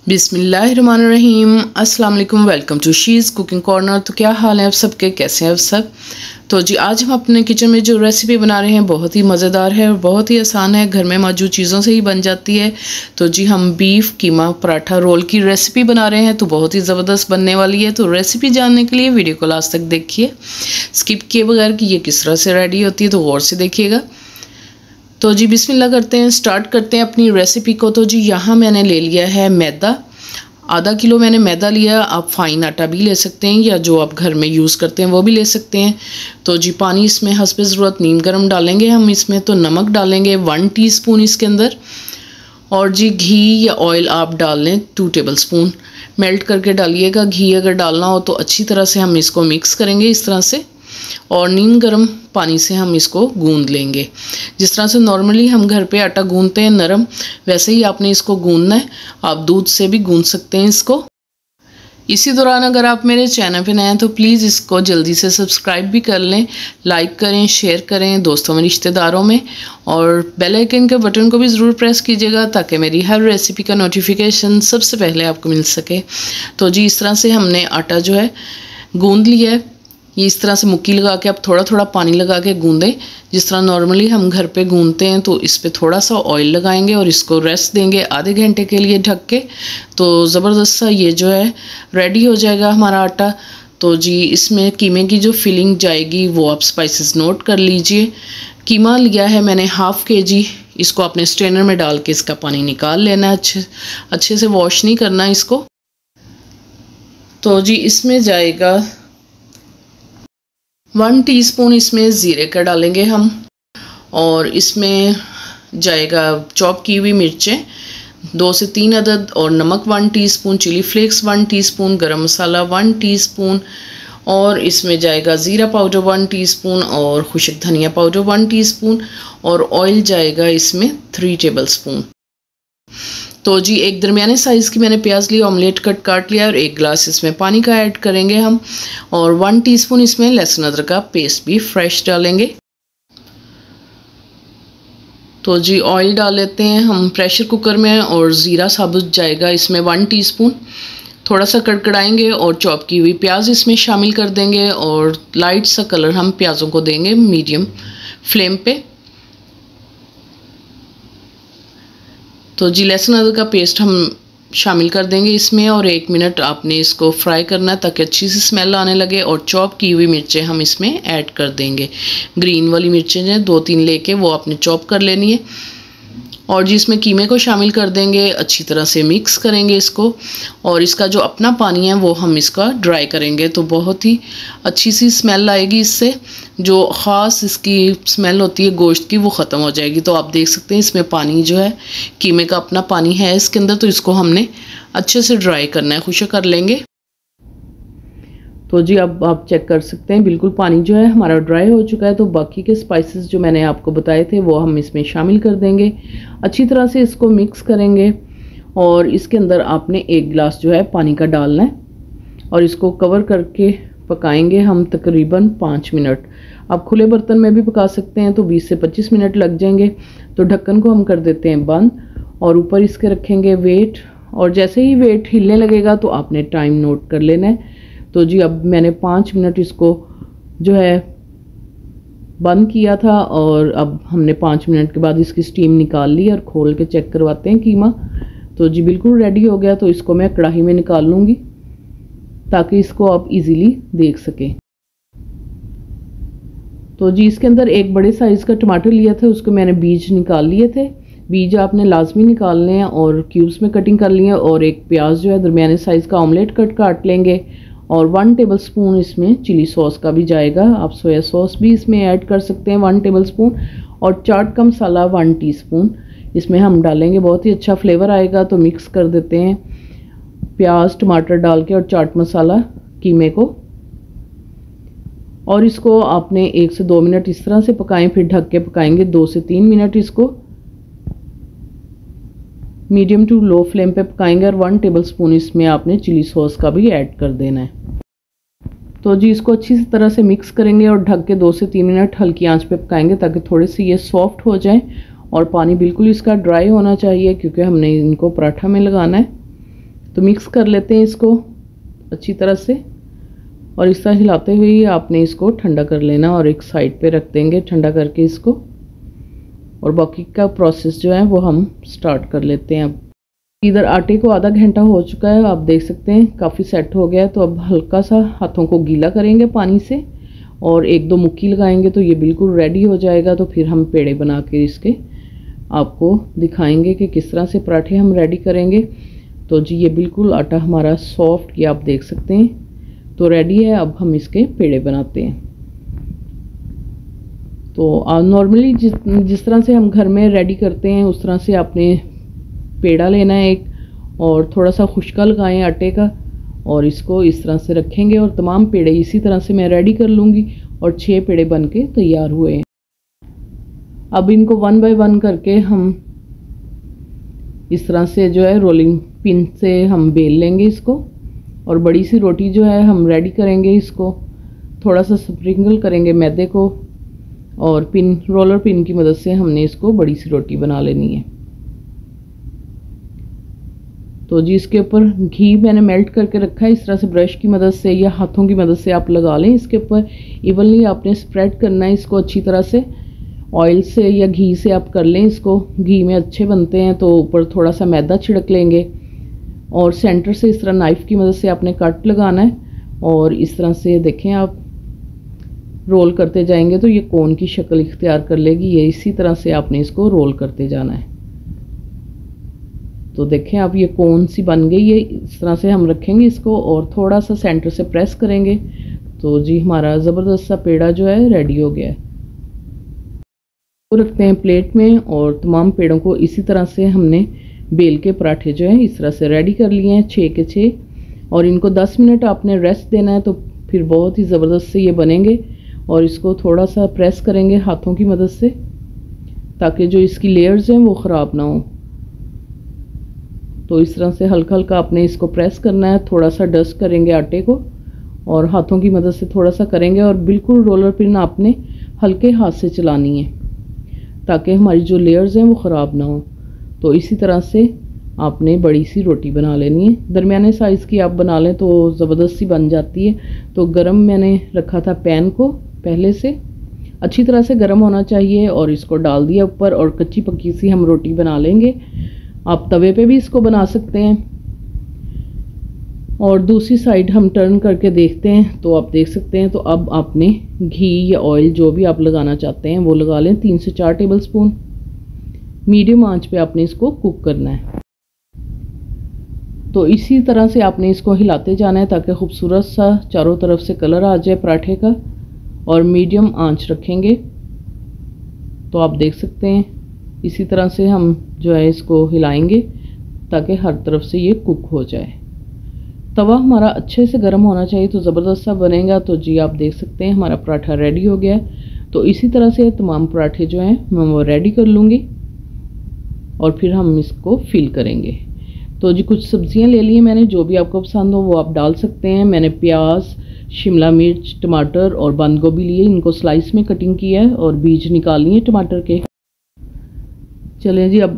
बिस्मिल्लाहिर्रहमानिर्रहीम। अस्सलाम वालेकुम। Welcome to she's cooking corner. तो क्या हाल है आप सबके, कैसे हैं आप सब। तो जी आज हम अपने किचन में जो रेसिपी बना रहे हैं बहुत ही मज़ेदार है और बहुत ही आसान है, घर में मौजूद चीज़ों से ही बन जाती है। तो जी हम बीफ कीमा पराठा रोल की रेसिपी बना रहे हैं, तो बहुत ही ज़बरदस्त बनने वाली है। तो रेसिपी जानने के लिए वीडियो को लास्ट तक देखिए, स्किप किए बगैर कि ये किस तरह से रेडी होती है, तो गौर से देखिएगा। तो जी बिस्मिल्लाह करते हैं, स्टार्ट करते हैं अपनी रेसिपी को। तो जी यहाँ मैंने ले लिया है मैदा, आधा किलो मैंने मैदा लिया। आप फाइन आटा भी ले सकते हैं या जो आप घर में यूज़ करते हैं वो भी ले सकते हैं। तो जी पानी इसमें हस्बे ज़रूरत नीम गर्म डालेंगे हम इसमें। तो नमक डालेंगे 1 टीस्पून इसके अंदर, और जी घी या ऑयल आप डाल लें 2 टेबलस्पून, मेल्ट करके डालिएगा। घी अगर डालना हो तो अच्छी तरह से हम इसको मिक्स करेंगे इस तरह से, और नीम गर्म पानी से हम इसको गूंद लेंगे। जिस तरह से नॉर्मली हम घर पे आटा गूंदते हैं नरम, वैसे ही आपने इसको गूंदना है। आप दूध से भी गूंद सकते हैं इसको। इसी दौरान अगर आप मेरे चैनल पे नए हैं तो प्लीज़ इसको जल्दी से सब्सक्राइब भी कर लें, लाइक करें, शेयर करें दोस्तों में, रिश्तेदारों में, और बेल आइकन के बटन को भी ज़रूर प्रेस कीजिएगा ताकि मेरी हर रेसिपी का नोटिफिकेशन सबसे पहले आपको मिल सके। तो जी इस तरह से हमने आटा जो है गूंद लिया है। ये इस तरह से मुक्की लगा के आप थोड़ा थोड़ा पानी लगा के गूंदें, जिस तरह नॉर्मली हम घर पे गूंदते हैं। तो इस पे थोड़ा सा ऑयल लगाएंगे और इसको रेस्ट देंगे आधे घंटे के लिए ढक के। तो ज़बरदस्त सा ये जो है रेडी हो जाएगा हमारा आटा। तो जी इसमें कीमे की जो फिलिंग जाएगी वो आप स्पाइसेस नोट कर लीजिए। कीमा लिया है मैंने ½ kg, इसको अपने स्ट्रेनर में डाल के इसका पानी निकाल लेना है, अच्छे से वॉश नहीं करना इसको। तो जी इसमें जाएगा 1 टीस्पून इसमें ज़ीरे का डालेंगे हम, और इसमें जाएगा चॉप की हुई मिर्चें 2 से 3 अदद, और नमक 1 टीस्पून, चिली फ्लेक्स 1 टीस्पून, गरम मसाला 1 टीस्पून, और इसमें जाएगा ज़ीरा पाउडर 1 टीस्पून, और खुशक धनिया पाउडर 1 टीस्पून, और ऑयल जाएगा इसमें 3 टेबलस्पून। तो जी एक दरमियाने साइज़ की मैंने प्याज ली, ऑमलेट कट काट लिया, और 1 गिलास इसमें पानी का ऐड करेंगे हम, और 1 टीस्पून इसमें लहसुन अदरक का पेस्ट भी फ्रेश डालेंगे। तो जी ऑयल डाल लेते हैं हम प्रेशर कुकर में, और ज़ीरा साबुत जाएगा इसमें 1 टीस्पून। थोड़ा सा कड़कड़ाएंगे और चॉप की हुई प्याज इसमें शामिल कर देंगे, और लाइट सा कलर हम प्याज़ों को देंगे मीडियम फ्लेम पे। तो जी लहसुन अदरक का पेस्ट हम शामिल कर देंगे इसमें, और 1 मिनट आपने इसको फ्राई करना है ताकि अच्छी सी स्मेल आने लगे। और चॉप की हुई मिर्चें हम इसमें ऐड कर देंगे। ग्रीन वाली मिर्चें जो 2-3 लेके वो आपने चॉप कर लेनी है, और जी इसमें कीमे को शामिल कर देंगे। अच्छी तरह से मिक्स करेंगे इसको, और इसका जो अपना पानी है वो हम इसका ड्राई करेंगे। तो बहुत ही अच्छी सी स्मेल आएगी इससे, जो ख़ास इसकी स्मेल होती है गोश्त की वो ख़त्म हो जाएगी। तो आप देख सकते हैं इसमें पानी जो है कीमे का अपना पानी है इसके अंदर, तो इसको हमने अच्छे से ड्राई करना है, खुश्क कर लेंगे। तो जी अब आप चेक कर सकते हैं बिल्कुल पानी जो है हमारा ड्राई हो चुका है। तो बाकी के स्पाइसेस जो मैंने आपको बताए थे वो हम इसमें शामिल कर देंगे। अच्छी तरह से इसको मिक्स करेंगे, और इसके अंदर आपने 1 गिलास जो है पानी का डालना है, और इसको कवर करके पकाएंगे हम तकरीबन 5 मिनट। आप खुले बर्तन में भी पका सकते हैं तो 20 से 25 मिनट लग जाएंगे। तो ढक्कन को हम कर देते हैं बंद, और ऊपर इसके रखेंगे वेट, और जैसे ही वेट हिलने लगेगा तो आपने टाइम नोट कर लेना है। तो जी अब मैंने 5 मिनट इसको जो है बंद किया था, और अब हमने 5 मिनट के बाद इसकी स्टीम निकाल ली, और खोल के चेक करवाते हैं कीमा। तो जी बिल्कुल रेडी हो गया। तो इसको मैं कढ़ाई में निकाल लूँगी ताकि इसको आप इजीली देख सकें। तो जी इसके अंदर 1 बड़े साइज़ का टमाटर लिया था, उसको मैंने बीज निकाल लिए थे। बीज आपने लाजमी निकालने हैं, और क्यूब्स में कटिंग कर लिए। और 1 प्याज जो है दरमियाने साइज़ का ऑमलेट कट काट लेंगे, और 1 टेबलस्पून इसमें चिली सॉस का भी जाएगा। आप सोया सॉस भी इसमें ऐड कर सकते हैं 1 टेबलस्पून, और चाट का मसाला 1 टीस्पून इसमें हम डालेंगे, बहुत ही अच्छा फ्लेवर आएगा। तो मिक्स कर देते हैं प्याज टमाटर डाल के, और चाट मसाला कीमे को, और इसको आपने 1 से 2 मिनट इस तरह से पकाएं, फिर ढक के पकाएंगे 2 से 3 मिनट। इसको मीडियम टू लो फ्लेम पे पकाएंगे, और 1 टेबलस्पून इसमें आपने चिली सॉस का भी ऐड कर देना है। तो जी इसको अच्छी तरह से मिक्स करेंगे, और ढक के 2 से 3 मिनट हल्की आंच पे पकाएंगे ताकि थोड़ी सी ये सॉफ्ट हो जाए, और पानी बिल्कुल इसका ड्राई होना चाहिए क्योंकि हमने इनको पराठा में लगाना है। तो मिक्स कर लेते हैं इसको अच्छी तरह से, और इस तरह हिलाते हुए ही आपने इसको ठंडा कर लेना और एक साइड पे रख देंगे ठंडा करके इसको। और बाकी का प्रोसेस जो है वो हम स्टार्ट कर लेते हैं। अब इधर आटे को आधा घंटा हो चुका है, आप देख सकते हैं काफ़ी सेट हो गया है। तो अब हल्का सा हाथों को गीला करेंगे पानी से और एक दो मुक्की लगाएंगे तो ये बिल्कुल रेडी हो जाएगा। तो फिर हम पेड़े बना के इसके आपको दिखाएंगे कि किस तरह से पराठे हम रेडी करेंगे। तो जी ये बिल्कुल आटा हमारा सॉफ्ट, ये आप देख सकते हैं तो रेडी है। अब हम इसके पेड़े बनाते हैं। तो नॉर्मली जिस तरह से हम घर में रेडी करते हैं उस तरह से आपने पेड़ा लेना है एक, और थोड़ा सा खुशका लगाएं आटे का, और इसको इस तरह से रखेंगे। और तमाम पेड़े इसी तरह से मैं रेडी कर लूँगी और 6 पेड़े बन के तैयार हुए हैं। अब इनको 1 बाय 1 करके हम इस तरह से जो है रोलिंग पिन से हम बेल लेंगे इसको, और बड़ी सी रोटी जो है हम रेडी करेंगे। इसको थोड़ा सा स्प्रिंकल करेंगे मैदे को, और रोलर पिन की मदद से हमने इसको बड़ी सी रोटी बना लेनी है। तो जी इसके ऊपर घी मैंने मेल्ट करके रखा है, इस तरह से ब्रश की मदद से या हाथों की मदद से आप लगा लें। इसके ऊपर इवनली आपने स्प्रेड करना है इसको अच्छी तरह से, ऑयल से या घी से आप कर लें इसको, घी में अच्छे बनते हैं। तो ऊपर थोड़ा सा मैदा छिड़क लेंगे और सेंटर से इस तरह नाइफ़ की मदद से आपने कट लगाना है, और इस तरह से देखें आप रोल करते जाएंगे तो ये कोन की शक्ल इख्तियार कर लेगी। ये इसी तरह से आपने इसको रोल करते जाना है। तो देखें आप ये कोन सी बन गई है, इस तरह से हम रखेंगे इसको और थोड़ा सा सेंटर से प्रेस करेंगे। तो जी हमारा ज़बरदस्त सा पेड़ा जो है रेडी हो गया है। तो रखते हैं प्लेट में, और तमाम पेड़ों को इसी तरह से हमने बेल के पराठे जो हैं इस तरह से रेडी कर लिए हैं 6 के 6, और इनको 10 मिनट आपने रेस्ट देना है। तो फिर बहुत ही ज़बरदस्त से ये बनेंगे। और इसको थोड़ा सा प्रेस करेंगे हाथों की मदद से ताकि जो इसकी लेयर्स हैं वो ख़राब ना हो। तो इस तरह से हल्का हल्का आपने इसको प्रेस करना है, थोड़ा सा डस्ट करेंगे आटे को और हाथों की मदद से थोड़ा सा करेंगे, और बिल्कुल रोलर पिन आपने हल्के हाथ से चलानी है ताकि हमारी जो लेयर्स हैं वो ख़राब ना हो। तो इसी तरह से आपने बड़ी सी रोटी बना लेनी है, दरमियाने साइज़ की आप बना लें तो ज़बरदस्त सी बन जाती है। तो गरम मैंने रखा था पैन को, पहले से अच्छी तरह से गर्म होना चाहिए, और इसको डाल दिया ऊपर, और कच्ची पक्की सी हम रोटी बना लेंगे। आप तवे पे भी इसको बना सकते हैं। और दूसरी साइड हम टर्न करके देखते हैं तो आप देख सकते हैं। तो अब आपने घी या ऑयल जो भी आप लगाना चाहते हैं वो लगा लें, 3 से 4 टेबल स्पून। मीडियम आंच पे आपने इसको कुक करना है। तो इसी तरह से आपने इसको हिलाते जाना है ताकि खूबसूरत सा चारों तरफ से कलर आ जाए पराठे का, और मीडियम आंच रखेंगे। तो आप देख सकते हैं इसी तरह से हम जो है इसको हिलाएंगे ताकि हर तरफ से ये कुक हो जाए। तवा हमारा अच्छे से गर्म होना चाहिए तो ज़बरदस्त सा बनेगा। तो जी आप देख सकते हैं हमारा पराठा रेडी हो गया है। तो इसी तरह से तमाम पराठे जो हैं मैं वो रेडी कर लूँगी, और फिर हम इसको फिल करेंगे। तो जी कुछ सब्जियां ले ली मैंने, जो भी आपको पसंद हो वो आप डाल सकते हैं। मैंने प्याज, शिमला मिर्च, टमाटर और बंद गोभी लिए, इनको स्लाइस में कटिंग किया है और बीज निकाल लिए टमाटर के। चलें जी अब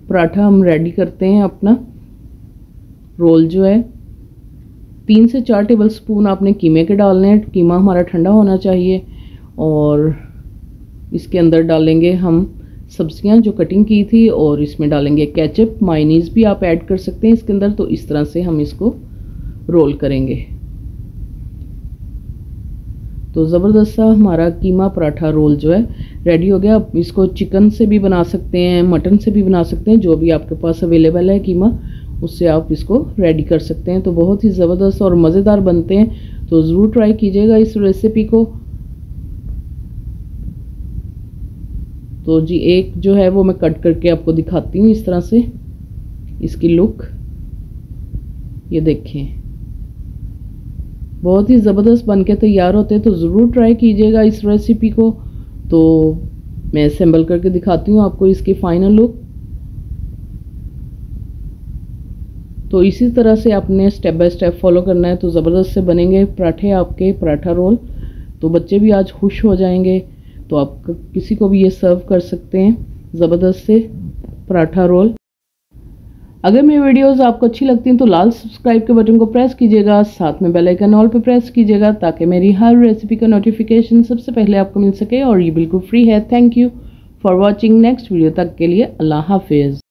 पराठा हम रेडी करते हैं। अपना रोल जो है 3 से 4 टेबल स्पून आपने कीमे के डालने हैं। कीमा हमारा ठंडा होना चाहिए, और इसके अंदर डालेंगे हम सब्जियां जो कटिंग की थी, और इसमें डालेंगे केचप, मायोनीज भी आप ऐड कर सकते हैं इसके अंदर। तो इस तरह से हम इसको रोल करेंगे। तो ज़बरदस्त सा हमारा कीमा पराठा रोल जो है रेडी हो गया। आप इसको चिकन से भी बना सकते हैं, मटन से भी बना सकते हैं, जो भी आपके पास अवेलेबल है कीमा, उससे आप इसको रेडी कर सकते हैं। तो बहुत ही ज़बरदस्त और मज़ेदार बनते हैं। तो ज़रूर ट्राई कीजिएगा इस रेसिपी को। तो जी एक जो है वो मैं कट करके आपको दिखाती हूँ इस तरह से, इसकी लुक ये देखें, बहुत ही ज़बरदस्त बनके तैयार होते हैं। तो ज़रूर ट्राई कीजिएगा इस रेसिपी को। तो मैं असेंबल करके दिखाती हूँ आपको इसकी फाइनल लुक। तो इसी तरह से आपने स्टेप बाय स्टेप फॉलो करना है, तो ज़बरदस्त से बनेंगे पराठे आपके, पराठा रोल। तो बच्चे भी आज खुश हो जाएंगे। तो आप किसी को भी ये सर्व कर सकते हैं, ज़बरदस्त से पराठा रोल। अगर मेरी वीडियोस आपको अच्छी लगती हैं तो लाल सब्सक्राइब के बटन को प्रेस कीजिएगा, साथ में बेल आइकन ऑल पे प्रेस कीजिएगा ताकि मेरी हर रेसिपी का नोटिफिकेशन सबसे पहले आपको मिल सके और ये बिल्कुल फ्री है। Thank you for watching. Next video तक के लिए अल्लाह हाफिज़।